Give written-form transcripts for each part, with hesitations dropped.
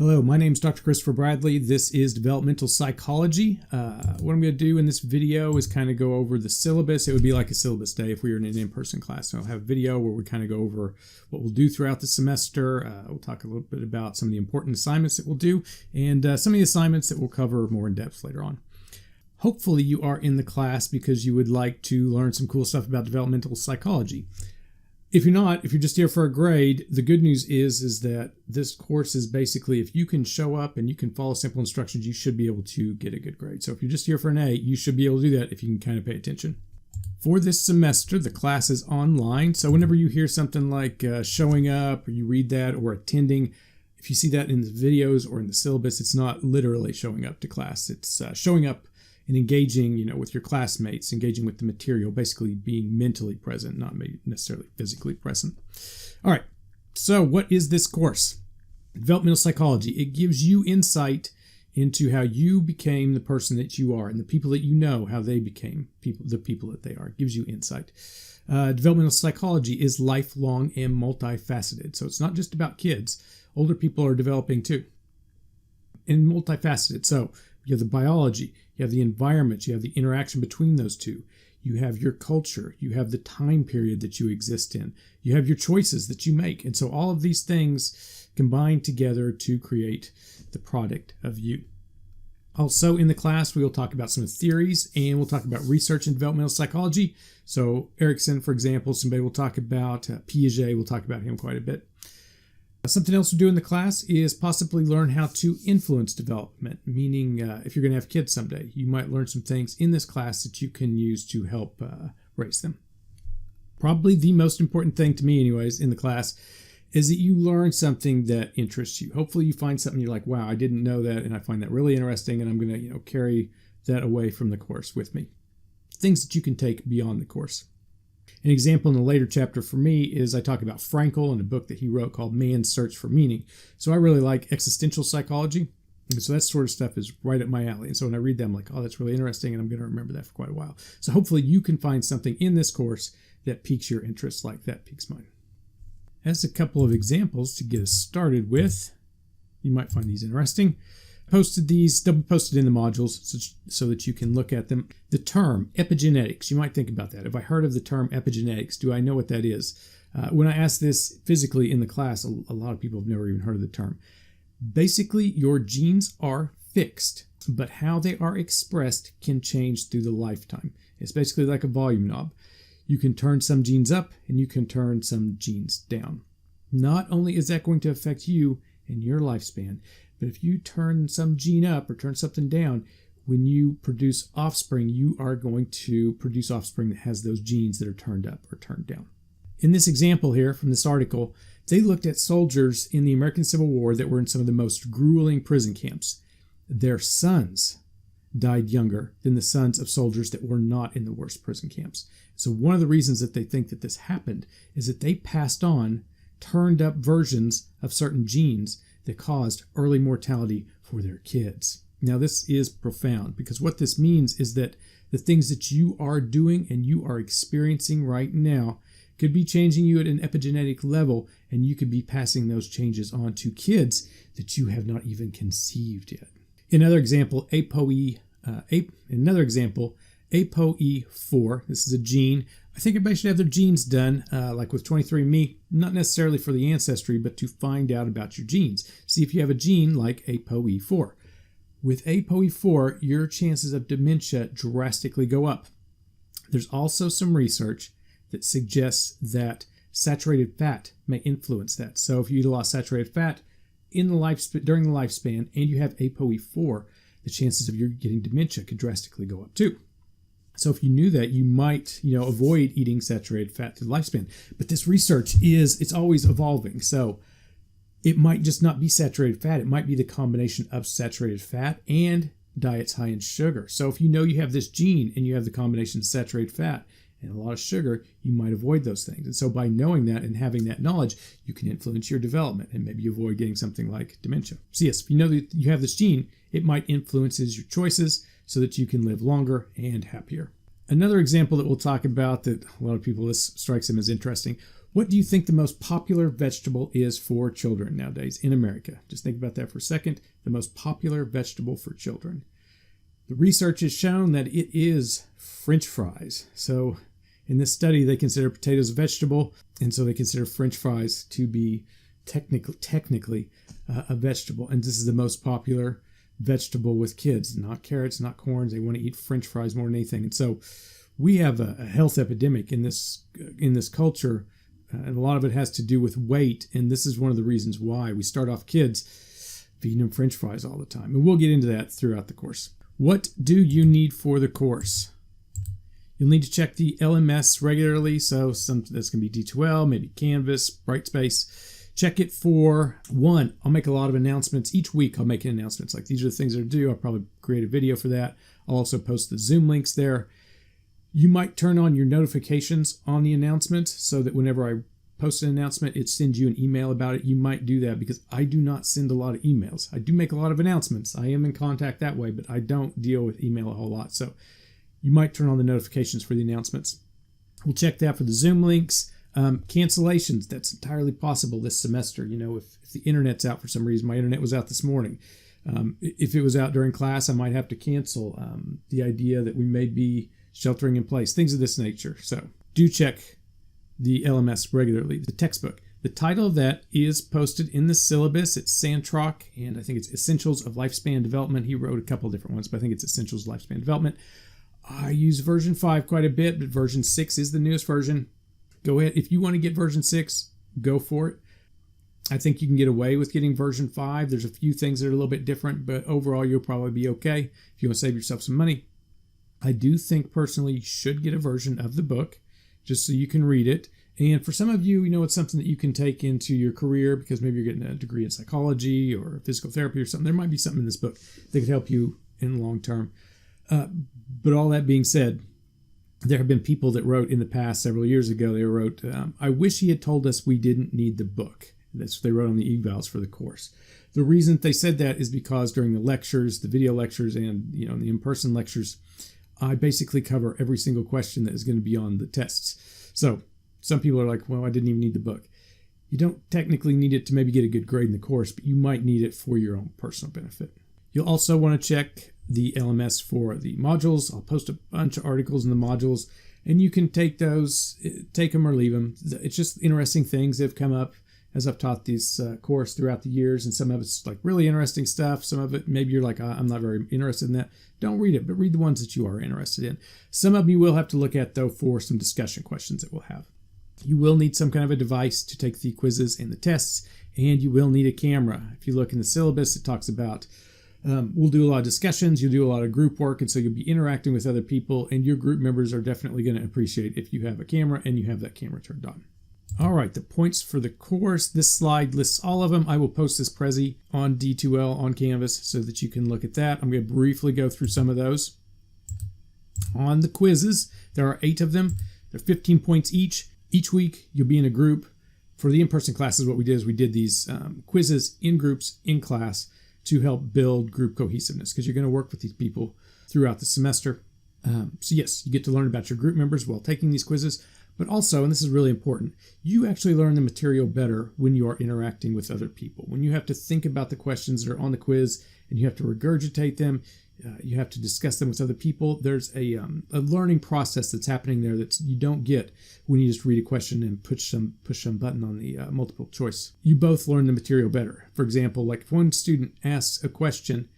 Hello, my name is Dr. Christopher Bradley. This is Developmental Psychology. What I'm going to do in this video is kind of go over the syllabus. It would be like a syllabus day if we were in an in-person class. So I'll have a video where we kind of go over what we'll do throughout the semester. We'll talk a little bit about some of the important assignments that we'll do and some of the assignments that we'll cover more in depth later on. Hopefully you are in the class because you would like to learn some cool stuff about developmental psychology. If you're not, if you're just here for a grade, the good news is that this course is basically, if you can show up and you can follow simple instructions, you should be able to get a good grade. So if you're just here for an A, you should be able to do that if you can kind of pay attention. For this semester, the class is online. So whenever you hear something like showing up, or you read that, or attending, if you see that in the videos or in the syllabus, it's not literally showing up to class. It's showing up and engaging, with your classmates, engaging with the material, basically being mentally present, not necessarily physically present. All right, so what is this course? Developmental psychology. It gives you insight into how you became the person that you are and the people that you know, how they became the people that they are. It gives you insight. Developmental psychology is lifelong and multifaceted. So it's not just about kids. Older people are developing too. And multifaceted. So you have the biology, you have the environment, you have the interaction between those two. You have your culture, you have the time period that you exist in, you have your choices that you make. And so all of these things combine together to create the product of you. Also in the class, we will talk about some theories and we'll talk about research in developmental psychology. So Erickson, for example, somebody will talk about Piaget, we'll talk about him quite a bit. Something else we'll do in the class is possibly learn how to influence development, meaning if you're going to have kids someday, you might learn some things in this class that you can use to help raise them. Probably the most important thing to me anyways in the class is that you learn something that interests you. Hopefully you find something you're like, wow, I didn't know that and I find that really interesting and I'm going to carry that away from the course with me. Things that you can take beyond the course. An example in the later chapter for me is I talk about Frankl in a book that he wrote called Man's Search for Meaning. So I really like existential psychology. And so that sort of stuff is right up my alley. And so when I read that, I'm like, oh, that's really interesting. And I'm going to remember that for quite a while. So hopefully you can find something in this course that piques your interest like that piques mine. As a couple of examples to get us started with, you might find these interesting. Posted these, double posted in the modules so that you can look at them. The term epigenetics, you might think about that. If I heard of the term epigenetics, do I know what that is? When I ask this physically in the class, a lot of people have never even heard of the term. Basically, your genes are fixed, but how they are expressed can change through the lifetime. It's basically like a volume knob. You can turn some genes up and you can turn some genes down. Not only is that going to affect you and your lifespan, but if you turn some gene up or turn something down, when you produce offspring, you are going to produce offspring that has those genes that are turned up or turned down. In this example here from this article, they looked at soldiers in the American Civil War that were in some of the most grueling prison camps. Their sons died younger than the sons of soldiers that were not in the worst prison camps. So one of the reasons that they think that this happened is that they passed on turned up versions of certain genes that caused early mortality for their kids. Now this is profound because what this means is that the things that you are doing and you are experiencing right now could be changing you at an epigenetic level, and you could be passing those changes on to kids that you have not even conceived yet. Another example, ApoE4. This is a gene. I think everybody should have their genes done, like with 23andMe, not necessarily for the ancestry, but to find out about your genes. See if you have a gene like ApoE4. With ApoE4, your chances of dementia drastically go up. There's also some research that suggests that saturated fat may influence that. So if you eat a lot of saturated fat during the lifespan and you have ApoE4, the chances of you getting dementia could drastically go up too. So if you knew that, you might, avoid eating saturated fat through the lifespan. But this research it's always evolving. So it might just not be saturated fat. It might be the combination of saturated fat and diets high in sugar. So if you know you have this gene and you have the combination of saturated fat and a lot of sugar, you might avoid those things. And so by knowing that and having that knowledge, you can influence your development and maybe avoid getting something like dementia. So yes, if you know that you have this gene, it might influence your choices so that you can live longer and happier. Another example that we'll talk about that a lot of people, this strikes them as interesting. What do you think the most popular vegetable is for children nowadays in America? Just think about that for a second. The most popular vegetable for children. The research has shown that it is French fries. So in this study, they consider potatoes a vegetable, and so they consider French fries to be technically a vegetable. And this is the most popular vegetable with kids, not carrots, not corns. They want to eat French fries more than anything. And so we have a health epidemic in this culture, and a lot of it has to do with weight. And this is one of the reasons why we start off kids feeding them French fries all the time. And we'll get into that throughout the course. What do you need for the course? You'll need to check the LMS regularly. So that's going to be D2L, maybe Canvas, Brightspace. Check it for one. I'll make a lot of announcements. Each week I'll make announcements. Like these are the things that I do. I'll probably create a video for that. I'll also post the Zoom links there. You might turn on your notifications on the announcement so that whenever I post an announcement, it sends you an email about it. You might do that because I do not send a lot of emails. I do make a lot of announcements. I am in contact that way, but I don't deal with email a whole lot. So you might turn on the notifications for the announcements. We'll check that for the Zoom links. Cancellations, that's entirely possible this semester. You know, if the internet's out for some reason, my internet was out this morning. If it was out during class, I might have to cancel. The idea that we may be sheltering in place, things of this nature. So do check the LMS regularly. The textbook, the title of that is posted in the syllabus. It's Santrock, and I think it's Essentials of Lifespan Development. He wrote a couple of different ones, but I think it's Essentials of Lifespan Development. I use version 5 quite a bit, but version 6 is the newest version. Go ahead. If you want to get version 6, go for it. I think you can get away with getting version 5. There's a few things that are a little bit different, but overall you'll probably be okay if you want to save yourself some money. I do think personally you should get a version of the book just so you can read it. And for some of you, you know, it's something that you can take into your career because maybe you're getting a degree in psychology or physical therapy or something. There might be something in this book that could help you in the long term. But all that being said, there have been people that wrote in the past, several years ago, they wrote, I wish he had told us we didn't need the book. That's what they wrote on the evals for the course. The reason they said that is because during the lectures, the video lectures, and the in-person lectures, I basically cover every single question that is going to be on the tests. So some people are like, well, I didn't even need the book. You don't technically need it to maybe get a good grade in the course, but you might need it for your own personal benefit. You'll also want to check the LMS for the modules. I'll post a bunch of articles in the modules, and you can take those, take them or leave them. It's just interesting things that have come up as I've taught this course throughout the years, and some of it's like really interesting stuff. Some of it, maybe you're like, I'm not very interested in that. Don't read it, but read the ones that you are interested in. Some of them you will have to look at, though, for some discussion questions that we'll have. You will need some kind of a device to take the quizzes and the tests, and you will need a camera. If you look in the syllabus, it talks about we'll do a lot of discussions, you'll do a lot of group work, and so you'll be interacting with other people, and your group members are definitely going to appreciate if you have a camera and you have that camera turned on. All right, the points for the course. This slide lists all of them. I will post this Prezi on D2L on Canvas so that you can look at that. I'm going to briefly go through some of those. On the quizzes, there are 8 of them. They're 15 points each. Each week, you'll be in a group. For the in-person classes, what we did is we did these quizzes in groups in class to help build group cohesiveness because you're going to work with these people throughout the semester. So yes, you get to learn about your group members while taking these quizzes. But also, and this is really important, you actually learn the material better when you are interacting with other people. When you have to think about the questions that are on the quiz and you have to regurgitate them, you have to discuss them with other people. There's a learning process that's happening there that you don't get when you just read a question and push some button on the multiple choice. You both learn the material better. For example, like if one student asks a question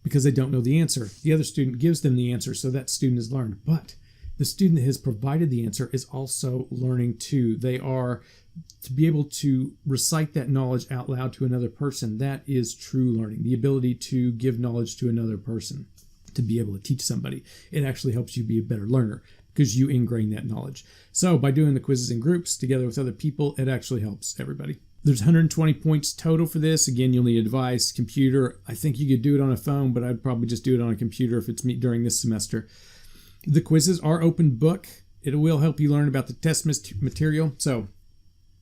because they don't know the answer, the other student gives them the answer, so that student has learned. But the student that has provided the answer is also learning too. They are to be able to recite that knowledge out loud to another person. That is true learning. The ability to give knowledge to another person, to be able to teach somebody. It actually helps you be a better learner because you ingrain that knowledge. So by doing the quizzes in groups together with other people, it actually helps everybody. There's 120 points total for this. Again, you'll need a device, computer. I think you could do it on a phone, but I'd probably just do it on a computer if it's me during this semester. The quizzes are open book. It will help you learn about the test material. So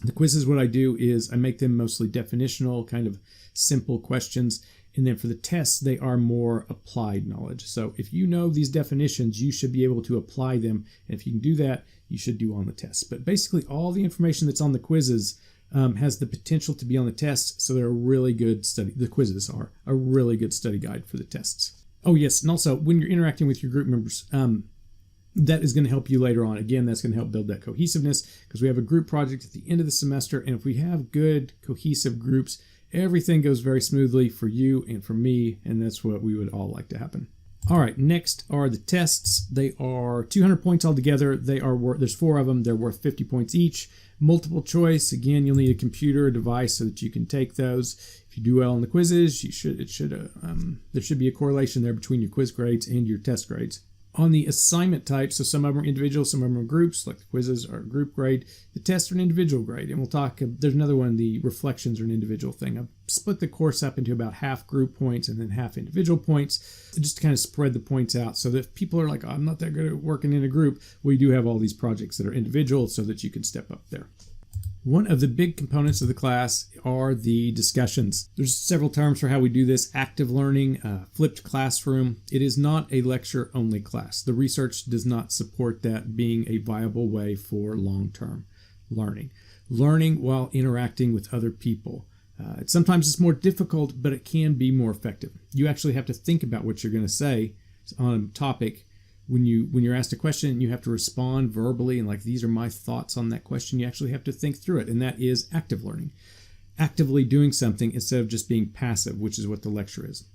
the quizzes, what I do is I make them mostly definitional, kind of simple questions. And then for the tests, they are more applied knowledge. So if you know these definitions, you should be able to apply them. And if you can do that, you should do on the tests. But basically, all the information that's on the quizzes has the potential to be on the tests. So they're a really good study. The quizzes are a really good study guide for the tests. Oh, yes. And also, when you're interacting with your group members, that is going to help you later on. Again, that's going to help build that cohesiveness because we have a group project at the end of the semester. And if we have good, cohesive groups, everything goes very smoothly for you and for me. And that's what we would all like to happen. All right, next are the tests. They are 200 points altogether. There's 4 of them. They're worth 50 points each. Multiple choice. Again, you'll need a computer or device so that you can take those. If you do well on the quizzes, there should be a correlation there between your quiz grades and your test grades. On the assignment types, so some of them are individual, some of them are groups, like the quizzes are group grade. The tests are an individual grade. And we'll talk, there's another one, the reflections are an individual thing. I've split the course up into about half group points and then half individual points, just to kind of spread the points out so that if people are like, oh, I'm not that good at working in a group, we do have all these projects that are individual so that you can step up there. One of the big components of the class are the discussions. There's several terms for how we do this. Active learning, flipped classroom. It is not a lecture-only class. The research does not support that being a viable way for long-term learning. Learning while interacting with other people. Sometimes it's more difficult, but it can be more effective. You actually have to think about what you're going to say on a topic. When you're asked a question and you have to respond verbally and like, these are my thoughts on that question, you actually have to think through it. And that is active learning. Actively doing something instead of just being passive, which is what the lecture is.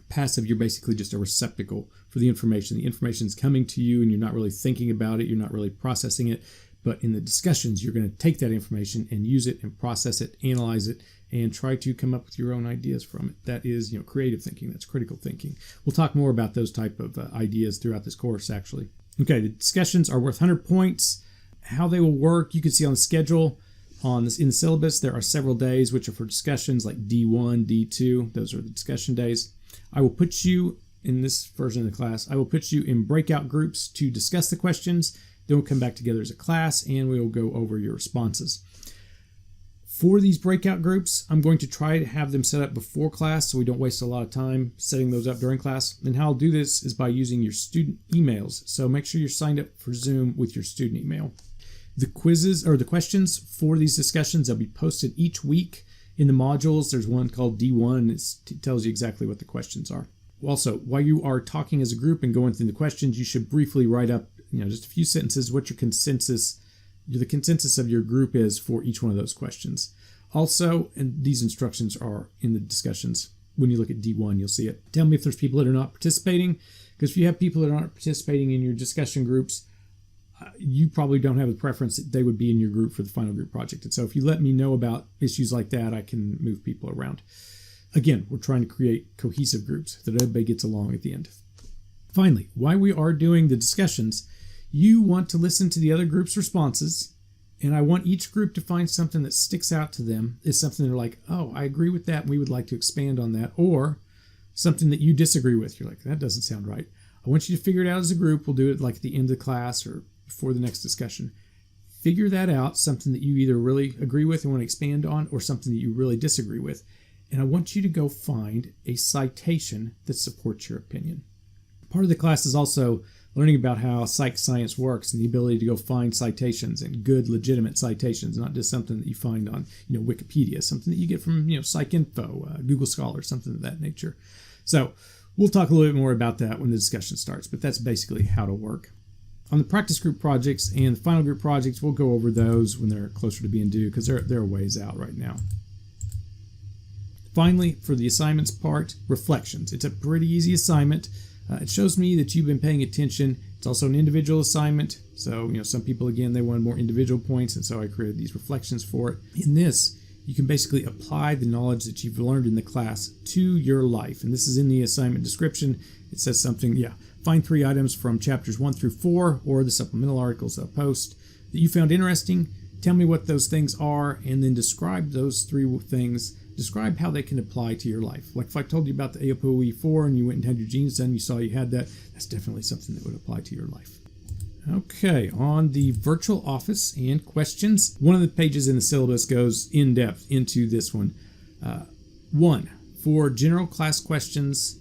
Passive, you're basically just a receptacle for the information. The information is coming to you and you're not really thinking about it. You're not really processing it. But in the discussions, you're going to take that information and use it and process it, analyze it, and try to come up with your own ideas from it. That is, creative thinking. That's critical thinking. We'll talk more about those type of ideas throughout this course, actually. Okay, the discussions are worth 100 points. How they will work, you can see on the schedule. In the syllabus, there are several days which are for discussions like D1, D2. Those are the discussion days. I will put you, in this version of the class, I will put you in breakout groups to discuss the questions. Then we'll come back together as a class and we will go over your responses. For these breakout groups, I'm going to try to have them set up before class so we don't waste a lot of time setting those up during class. And how I'll do this is by using your student emails. So make sure you're signed up for Zoom with your student email. The quizzes or the questions for these discussions, they'll be posted each week in the modules. There's one called D1. It tells you exactly what the questions are. Also, while you are talking as a group and going through the questions, you should briefly write up, just a few sentences, what the consensus of your group is for each one of those questions. Also, and these instructions are in the discussions. When you look at D1, you'll see it. Tell me if there's people that are not participating, because if you have people that aren't participating in your discussion groups, you probably don't have a preference that they would be in your group for the final group project. And so if you let me know about issues like that, I can move people around. Again, we're trying to create cohesive groups that everybody gets along at the end. Finally, while we are doing the discussions, you want to listen to the other group's responses, and I want each group to find something that sticks out to them. Is something they're like, oh, I agree with that, and we would like to expand on that, or something that you disagree with. You're like, that doesn't sound right. I want you to figure it out as a group. We'll do it like at the end of the class or before the next discussion. Figure that out, something that you either really agree with and want to expand on, or something that you really disagree with. And I want you to go find a citation that supports your opinion. Part of the class is also learning about how psych science works and the ability to go find citations and good, legitimate citations, not just something that you find on, Wikipedia, something that you get from, Psych Info, Google Scholar, something of that nature. So we'll talk a little bit more about that when the discussion starts, but that's basically how to work. On the practice group projects and the final group projects, we'll go over those when they're closer to being due because they're a ways out right now. Finally, for the assignments part, reflections. It's a pretty easy assignment. It shows me that you've been paying attention. It's also an individual assignment. So, some people, again, they wanted more individual points, and so I created these reflections for it. In this, you can basically apply the knowledge that you've learned in the class to your life. And this is in the assignment description. It says something, find 3 items from chapters 1 through 4 or the supplemental articles I'll post that you found interesting. Tell me what those things are, and then describe those 3 things. Describe how they can apply to your life. Like if I told you about the ApoE4 and you went and had your genes done, you saw you had that, that's definitely something that would apply to your life. Okay, on the virtual office and questions, one of the pages in the syllabus goes in depth into this one. 1, For general class questions,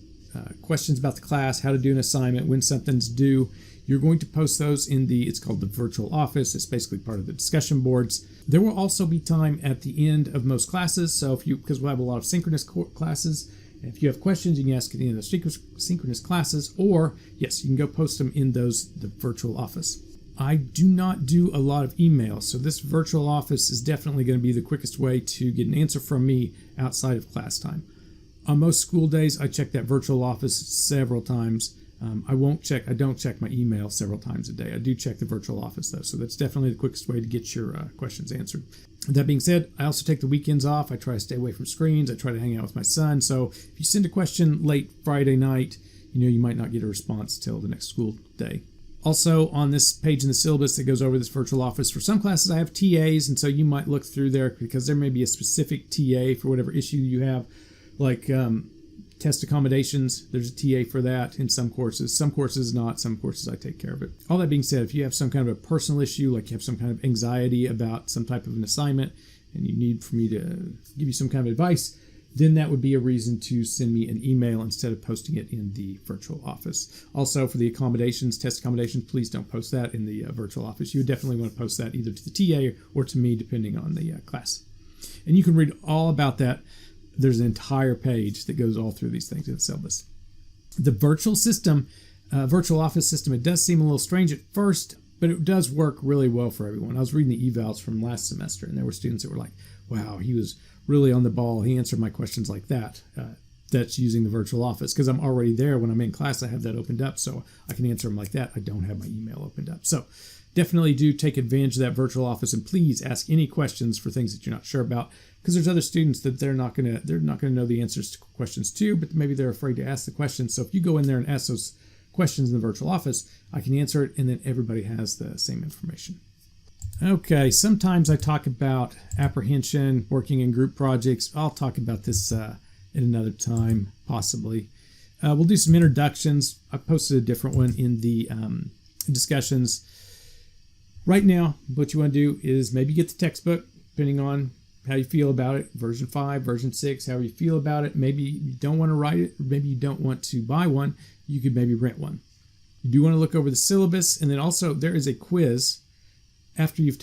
questions about the class, how to do an assignment, when something's due, you're going to post those in it's called the virtual office. It's basically part of the discussion boards. There will also be time at the end of most classes. So because we'll have a lot of synchronous classes, if you have questions, you can ask at the end of the synchronous classes, or yes, you can go post them in the virtual office. I do not do a lot of emails, so this virtual office is definitely going to be the quickest way to get an answer from me outside of class time. On most school days, I check that virtual office several times. I don't check my email several times a day. I do check the virtual office though, so that's definitely the quickest way to get your questions answered. That being said, I also take the weekends off. I try to stay away from screens. I try to hang out with my son. So if you send a question late Friday night, you might not get a response till the next school day. Also, on this page in the syllabus that goes over this virtual office, for some classes I have TAs, and so you might look through there because there may be a specific TA for whatever issue you have, like test accommodations. There's a TA for that in some courses. Some courses not. Some courses I take care of it. All that being said, if you have some kind of a personal issue, like you have some kind of anxiety about some type of an assignment, and you need for me to give you some kind of advice, then that would be a reason to send me an email instead of posting it in the virtual office. Also, for the accommodations, test accommodations, please don't post that in the virtual office. You would definitely want to post that either to the TA or to me, depending on the class. And you can read all about that. There's an entire page that goes all through these things in the syllabus. The virtual system, virtual office system, it does seem a little strange at first, but it does work really well for everyone. I was reading the evals from last semester, and there were students that were like, wow, he was really on the ball. He answered my questions like that. That's using the virtual office because I'm already there. When I'm in class, I have that opened up, so I can answer them like that. I don't have my email opened up. So definitely do take advantage of that virtual office, and please ask any questions for things that you're not sure about, because there's other students that they're not gonna know the answers to questions too, but maybe they're afraid to ask the questions. So if you go in there and ask those questions in the virtual office, I can answer it, and then everybody has the same information. Okay, sometimes I talk about apprehension, working in group projects. I'll talk about this at another time, possibly. We'll do some introductions. I posted a different one in the discussions. Right now, what you want to do is maybe get the textbook, depending on how you feel about it, version 5, version 6, however you feel about it. Maybe you don't want to write it, or maybe you don't want to buy one. You could maybe rent one. You do want to look over the syllabus, and then also there is a quiz. After you've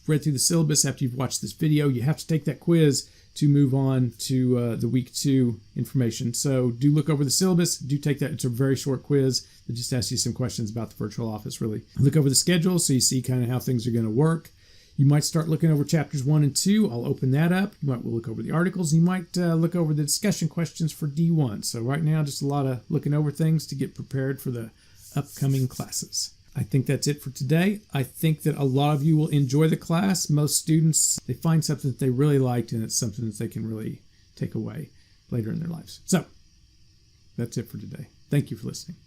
read through the syllabus, after you've watched this video, you have to take that quiz to move on to the week 2 information. So do look over the syllabus. Do take that. It's a very short quiz that just asks you some questions about the virtual office, really. Look over the schedule so you see kind of how things are going to work. You might start looking over chapters 1 and 2. I'll open that up. You might look over the articles. You might look over the discussion questions for D1. So right now, just a lot of looking over things to get prepared for the upcoming classes. I think that's it for today. I think that a lot of you will enjoy the class. Most students, they find something that they really liked, and it's something that they can really take away later in their lives. So that's it for today. Thank you for listening.